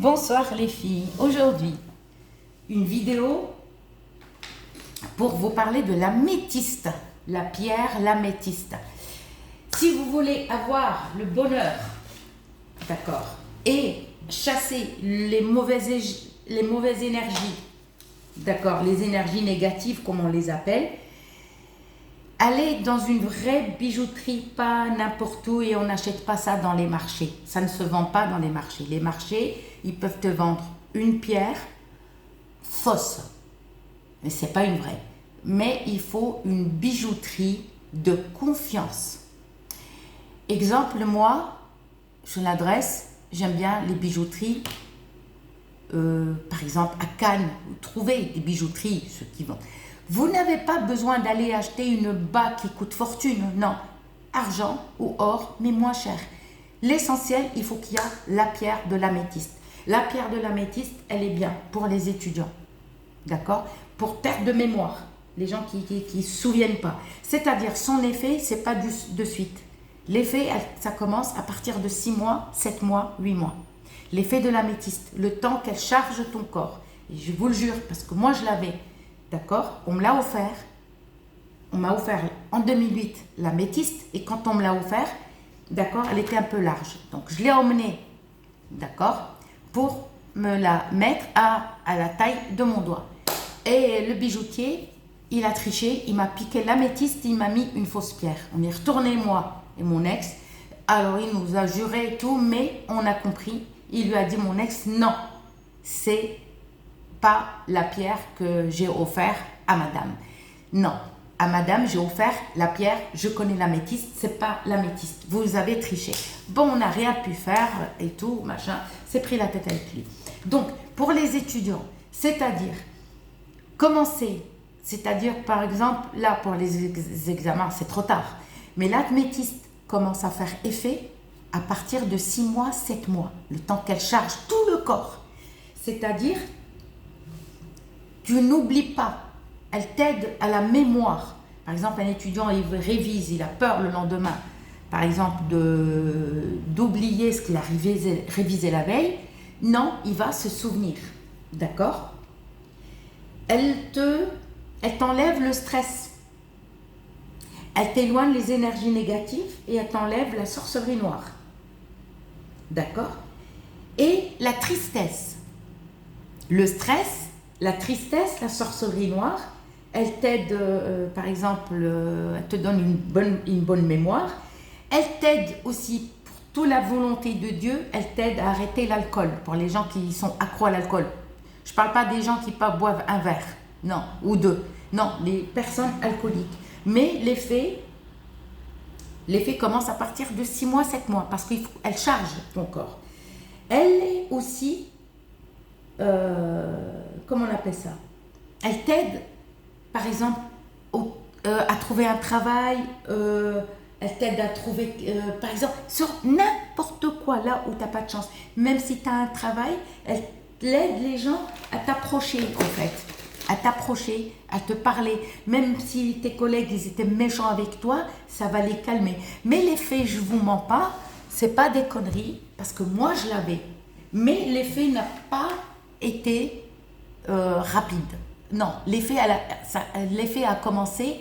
Bonsoir les filles, aujourd'hui une vidéo pour vous parler de l'améthyste, la pierre l'améthyste. Si vous voulez avoir le bonheur, d'accord, et chasser les mauvaises énergies, d'accord, les énergies négatives comme on les appelle, allez dans une vraie bijouterie, pas n'importe où, et on n'achète pas ça dans les marchés. Ça ne se vend pas dans les marchés. Les marchés, ils peuvent te vendre une pierre fausse, mais c'est pas une vraie. Mais il faut une bijouterie de confiance. Exemple, moi, je l'adresse, j'aime bien les bijouteries, par exemple à Cannes, vous trouvez des bijouteries, ceux qui vont. Vous n'avez pas besoin d'aller acheter une bague qui coûte fortune, non. Argent ou or, mais moins cher. L'essentiel, il faut qu'il y ait la pierre de l'améthyste. La pierre de l'améthyste, elle est bien pour les étudiants, d'accord? Pour perte de mémoire, les gens qui ne se souviennent pas. C'est-à-dire, son effet, c'est pas de suite. L'effet, ça commence à partir de 6 mois, 7 mois, 8 mois. L'effet de l'améthyste, le temps qu'elle charge ton corps. Et je vous le jure, parce que moi, je l'avais. D'accord? On me l'a offert. On m'a offert en 2008 l'améthyste. Et quand on me l'a offert, d'accord, elle était un peu large. Donc, je l'ai emmenée, d'accord, pour me la mettre à la taille de mon doigt. Et le bijoutier, il a triché. Il m'a piqué l'améthyste. Il m'a mis une fausse pierre. On est retourné, moi et mon ex. Alors, il nous a juré et tout. Mais on a compris. Il lui a dit, mon ex, non, c'est pas la pierre que j'ai offert à madame. Non, à madame, j'ai offert la pierre, je connais l'améthyste, c'est pas l'améthyste. Vous avez triché. Bon, on n'a rien pu faire et tout, machin, c'est pris la tête avec lui. Donc, pour les étudiants, c'est-à-dire, commencer, c'est-à-dire, par exemple, là, pour les examens, c'est trop tard. Mais l'améthyste commence à faire effet à partir de 6 mois, 7 mois, le temps qu'elle charge tout le corps. C'est-à-dire, tu n'oublies pas, elle t'aide à la mémoire. Par exemple, un étudiant, il révise, il a peur le lendemain, par exemple, d'oublier ce qu'il a révisé la veille. Non, il va se souvenir, d'accord? Elle t'enlève le stress. Elle t'éloigne les énergies négatives et elle t'enlève la sorcellerie noire. D'accord? Et la tristesse. Le stress, la tristesse, la sorcellerie noire, elle t'aide, par exemple, elle te donne une bonne mémoire. Elle t'aide aussi, pour toute la volonté de Dieu, elle t'aide à arrêter l'alcool, pour les gens qui sont accros à l'alcool. Je ne parle pas des gens qui boivent un verre, non, ou deux. Non, les personnes alcooliques. Mais l'effet commence à partir de 6 mois, 7 mois, parce qu'elle charge ton corps. Elle est aussi, comment on appelle ça? Elle t'aide, par exemple, à trouver un travail, elle t'aide à trouver, par exemple, sur n'importe quoi, là où tu n'as pas de chance. Même si tu as un travail, elle aide les gens à t'approcher, en fait. À t'approcher, à te parler. Même si tes collègues, ils étaient méchants avec toi, ça va les calmer. Mais l'effet, je ne vous mens pas, ce n'est pas des conneries, parce que moi, je l'avais. Mais l'effet n'a pas été rapide. Non, l'effet a commencé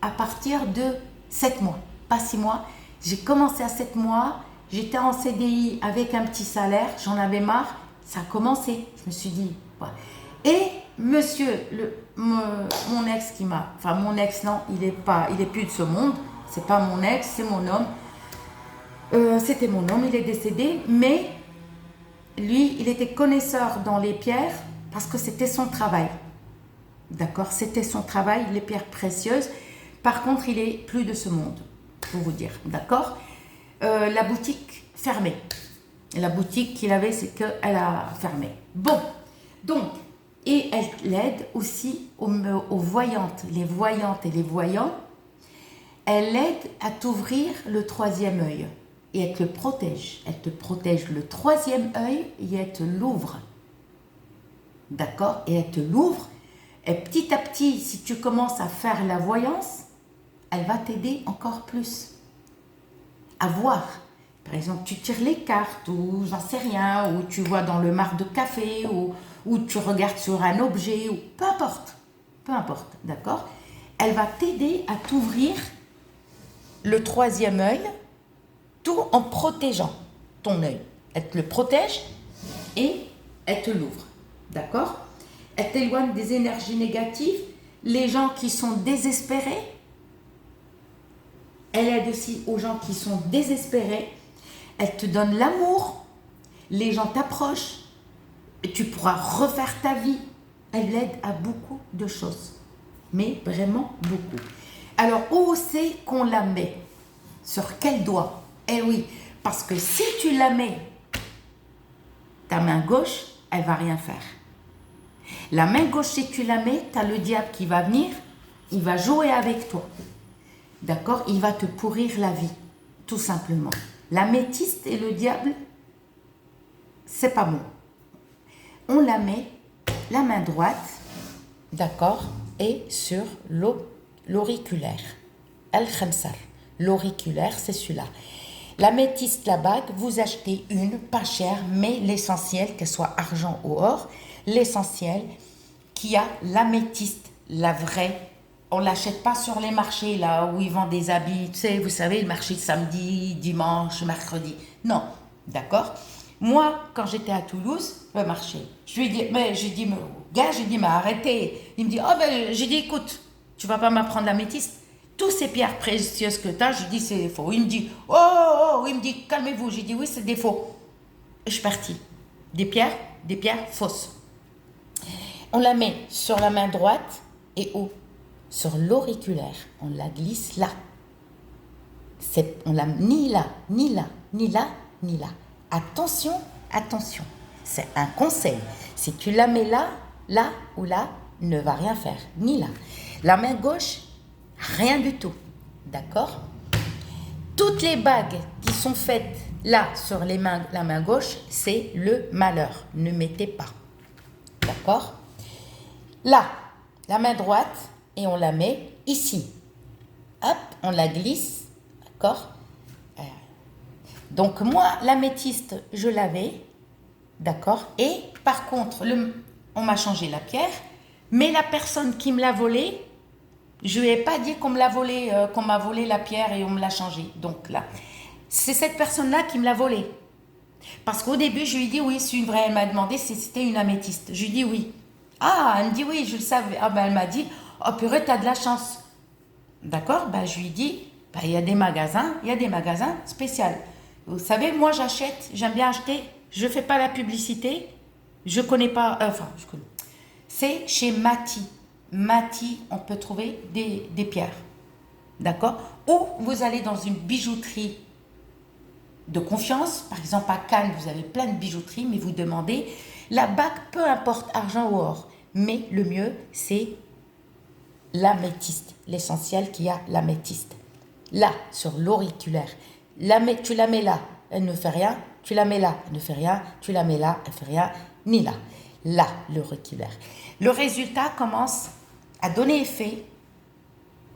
à partir de 7 mois, pas 6 mois. J'ai commencé à 7 mois, j'étais en CDI avec un petit salaire, j'en avais marre, ça a commencé. Je me suis dit, ouais. Et monsieur, mon ex mon ex non, il est plus de ce monde, c'est pas mon ex, c'est mon homme. C'était mon homme, il est décédé, mais lui, il était connaisseur dans les pierres parce que c'était son travail. D'accord, c'était son travail, les pierres précieuses. Par contre, il est plus de ce monde, pour vous dire. D'accord, la boutique fermée. La boutique qu'il avait, c'est qu'elle a fermé. Bon, donc, et elle l'aide aussi aux voyantes. Les voyantes et les voyants, elle aide à t'ouvrir le 3e œil. Et elle te protège. Elle te protège le 3e œil et elle te l'ouvre. D'accord? Et elle te l'ouvre. Et petit à petit, si tu commences à faire la voyance, elle va t'aider encore plus à voir. Par exemple, tu tires les cartes ou j'en sais rien, ou tu vois dans le marc de café, ou tu regardes sur un objet, ou peu importe, d'accord? Elle va t'aider à t'ouvrir le troisième œil, tout en protégeant ton œil. Elle te le protège et elle te l'ouvre, d'accord? Elle t'éloigne des énergies négatives, les gens qui sont désespérés. Elle aide aussi aux gens qui sont désespérés. Elle te donne l'amour. Les gens t'approchent. Et tu pourras refaire ta vie. Elle aide à beaucoup de choses. Mais vraiment beaucoup. Alors, où c'est qu'on la met? Sur quel doigt? Eh oui, parce que si tu la mets, ta main gauche, elle va rien faire. La main gauche, si tu la mets, tu as le diable qui va venir, il va jouer avec toi. D'accord? Il va te pourrir la vie, tout simplement. L'améthyste et le diable, c'est pas bon. On la met, la main droite, d'accord, et sur l'auriculaire. Al-Khamsar. L'auriculaire, c'est celui-là. L'améthyste, la bague, vous achetez une, pas chère, mais l'essentiel, qu'elle soit argent ou or, l'essentiel, qui a l'améthyste, la vraie. On ne l'achète pas sur les marchés, là, où ils vendent des habits, tu sais, vous savez, le marché de samedi, dimanche, mercredi. Non, d'accord? Moi, quand j'étais à Toulouse, le marché, je lui ai dit, mais arrêtez. Il me dit, oh ben, j'ai dit, écoute, tu vas pas m'apprendre l'améthyste. Tous ces pierres précieuses que tu as, je dis, c'est des faux. Il me dit, il me dit, calmez-vous. J'ai dit, oui, c'est des faux. Et je suis partie. Des pierres fausses. On la met sur la main droite et où? Sur l'auriculaire. On la glisse là. On la ni là, ni là, ni là, ni là. Attention, attention. C'est un conseil. Si tu la mets là, là ou là, ne va rien faire. Ni là. La main gauche, rien du tout. D'accord? Toutes les bagues qui sont faites là sur la main gauche, c'est le malheur. Ne mettez pas. D'accord? Là, la main droite, et on la met ici. Hop, on la glisse. D'accord? Donc moi, l'améthyste, je l'avais. D'accord? Et par contre, on m'a changé la pierre, mais la personne qui me l'a volée, je lui ai pas dit qu'on me l'a volé, qu'on m'a volé la pierre et on me l'a changée. Donc là, c'est cette personne-là qui me l'a volée. Parce qu'au début, je lui ai dit oui, c'est une vraie. Elle m'a demandé si c'était une améthyste. Je lui ai dit oui. Ah, elle me dit oui, je le savais. Ah ben elle m'a dit, oh purée, t'as de la chance. D'accord? Ben je lui ai dit, ben, il y a des magasins spéciaux. Vous savez, moi j'achète, j'aime bien acheter, je fais pas la publicité, je connais pas, je connais. C'est chez Mati. Mati, on peut trouver des pierres. D'accord? Ou vous allez dans une bijouterie de confiance. Par exemple, à Cannes, vous avez plein de bijouteries, mais vous demandez la bague, peu importe, argent ou or. Mais le mieux, c'est l'améthyste, l'essentiel qui a l'améthyste. Là, sur l'auriculaire. Tu la mets là, elle ne fait rien. Tu la mets là, elle ne fait rien. Tu la mets là, elle ne fait rien. Ni là. Là, l'auriculaire. Le résultat commence à donner effet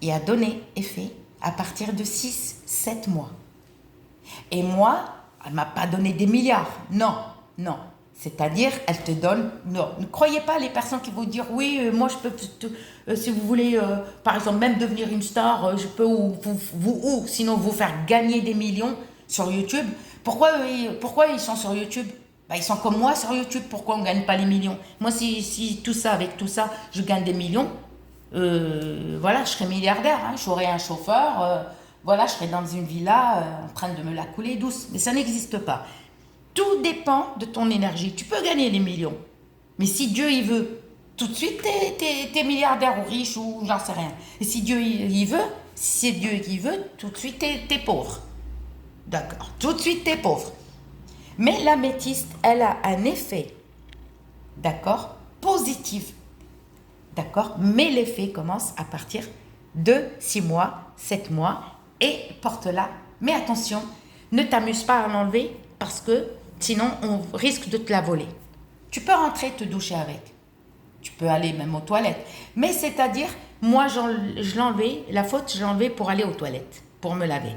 et à donner effet à partir de 6-7 mois. Et moi, elle ne m'a pas donné des milliards. Non, non. C'est-à-dire, elle te donne... Non, ne croyez pas les personnes qui vont dire, oui, moi je peux, si vous voulez, par exemple, même devenir une star, je peux, ou sinon vous faire gagner des millions sur YouTube. Pourquoi ils sont sur YouTube? Ils sont comme moi sur YouTube. Pourquoi on ne gagne pas les millions? Moi, si tout ça, avec tout ça, je gagne des millions, voilà, je serais milliardaire. Hein, j'aurais un chauffeur, voilà, je serais dans une villa en train de me la couler douce. Mais ça n'existe pas. Tout dépend de ton énergie. Tu peux gagner les millions. Mais si Dieu il veut, tout de suite, t'es milliardaire ou riche ou j'en sais rien. Et si Dieu il veut, si c'est Dieu qui veut, tout de suite, t'es pauvre. D'accord. Tout de suite, t'es pauvre. Mais l'améthyste, elle a un effet, d'accord, positif. D'accord. Mais l'effet commence à partir de 6 mois, 7 mois et porte-la. Mais attention, ne t'amuse pas à l'enlever parce que sinon, on risque de te la voler. Tu peux rentrer te doucher avec. Tu peux aller même aux toilettes. Mais c'est-à-dire, moi, je l'enlevais, la faute, je l'enlevais pour aller aux toilettes, pour me laver.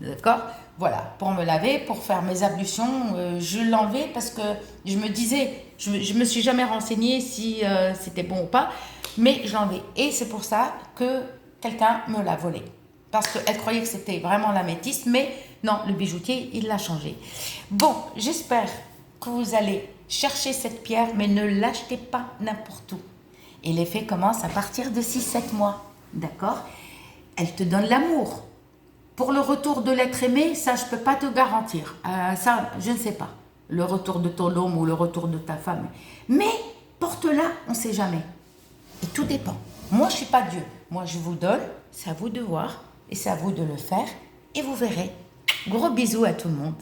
D'accord? Voilà, pour me laver, pour faire mes ablutions, je l'enlevais parce que je me disais, je me suis jamais renseignée si c'était bon ou pas, mais je l'enlevais. Et c'est pour ça que quelqu'un me l'a volé. Parce qu'elle croyait que c'était vraiment l'améthyste, mais non, le bijoutier, il l'a changé. Bon, j'espère que vous allez chercher cette pierre, mais ne l'achetez pas n'importe où. Et l'effet commence à partir de 6-7 mois. D'accord? Elle te donne l'amour. Pour le retour de l'être aimé, ça, je ne peux pas te garantir. Ça, je ne sais pas. Le retour de ton homme ou le retour de ta femme. Mais porte-la, on ne sait jamais. Et tout dépend. Moi, je ne suis pas Dieu. Moi, je vous donne, c'est à vous de voir et c'est à vous de le faire. Et vous verrez. Gros bisous à tout le monde.